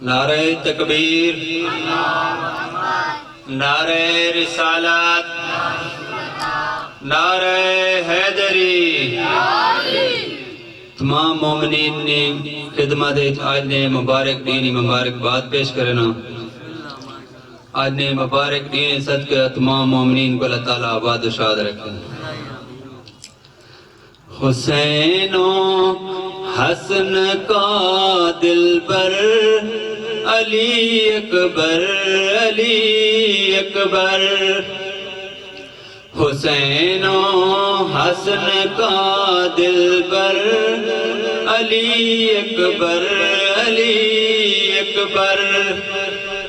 نعرہ تکبیر، نعرہ رسالت، نعرہ حیدری۔ تمام مومنین نے خدمت آج نے مبارک دینی مبارک بات پیش کرنا۔ آج نے مبارک دین صدقہ تمام مومنین کو اللہ تعالیٰ آباد و شاد رکھے۔ حسین و حسن کا دل پر علی اکبر، علی اکبر۔ حسین و حسن کا دل پر علی اکبر، علی اکبر۔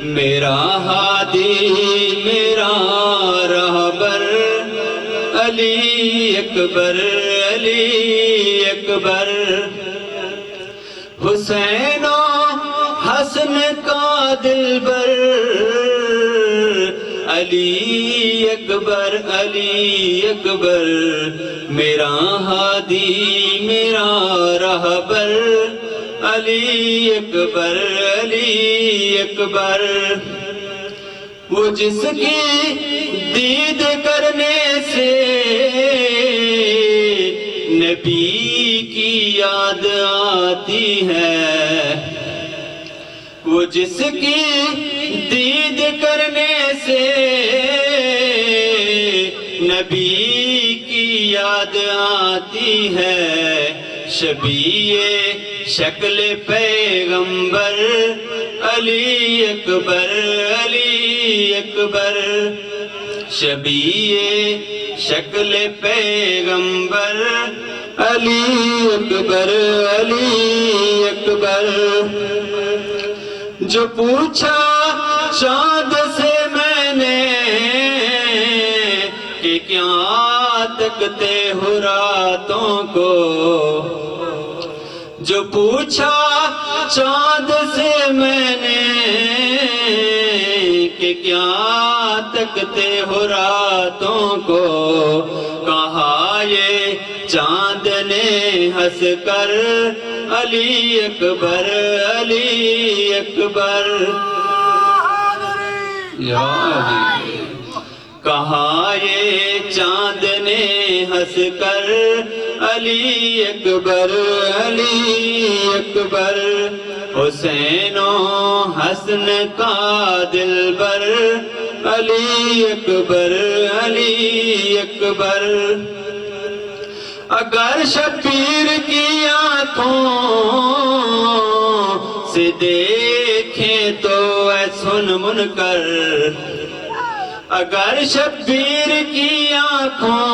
میرا ہادی میرا رہبر علی اکبر، علی اکبر۔ حسین و حسن کا دل بر علی اکبر، علی اکبر۔ میرا ہادی میرا رہبر علی اکبر، علی اکبر۔ وہ جس کی دید کرنے سے نبی کی یاد آتی ہے، وہ جس کی دید کرنے سے نبی کی یاد آتی ہے۔ شبیہ شکل پیغمبر علی اکبر، علی اکبر۔ شبیہ شکل پیغمبر علی اکبر، علی اکبر۔ جو پوچھا چاند سے میں نے کہ کیا تکتے ہو راتوں کو، جو پوچھا چاند سے میں نے کہ کیا تکتے ہو راتوں کو، کہا یہ چاند نے ہنس کر علی اکبر، علی اکبر۔ یا علی کہا یہ چاند نے ہنس کر علی اکبر، علی اکبر۔ حسین و حسن کا دل بر علی اکبر، علی اکبر۔ اگر شبیر کی آنکھوں سے دیکھیں تو اے سن منکر، اگر شبیر کی آنکھوں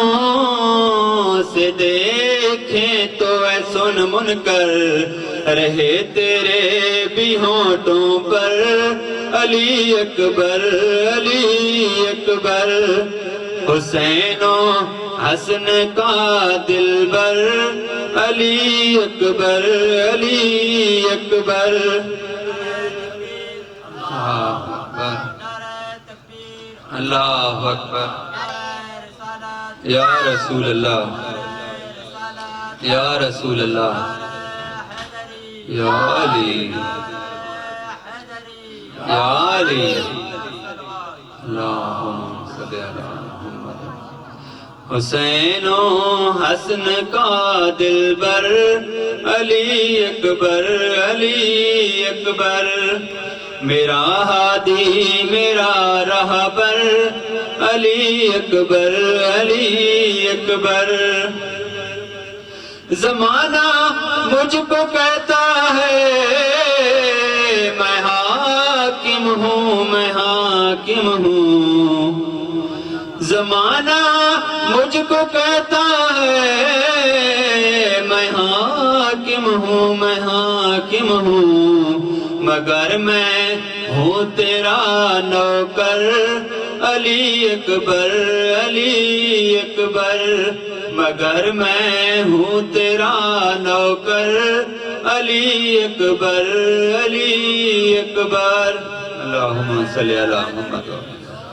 سے دیکھیں تو اے سن منکر، رہے تیرے بھی ہونٹوں پر علی اکبر، علی اکبر۔ حسین و حسن کا دل بر علی اکبر، علی اکبر۔ اللہ اکبر، یا رسول اللہ، یا رسول اللہ، یا علی، یا علی۔ اللہم صلی علی محمد۔ حسین و حسن کا دل بر علی اکبر، علی اکبر۔ میرا ہادی میرا رہبر علی اکبر، علی اکبر۔ زمانہ مجھ کو کہتا ہے میں حاکم ہوں، میں حاکم ہوں۔ زمانہ مجھ کو کہتا ہے میں حاکم ہوں، میں حاکم ہوں، مگر میں ہوں تیرا نوکر علی اکبر، علی اکبر۔ مگر میں ہوں تیرا نوکر علی اکبر، علی اکبر۔ اللہم صلی علی محمد۔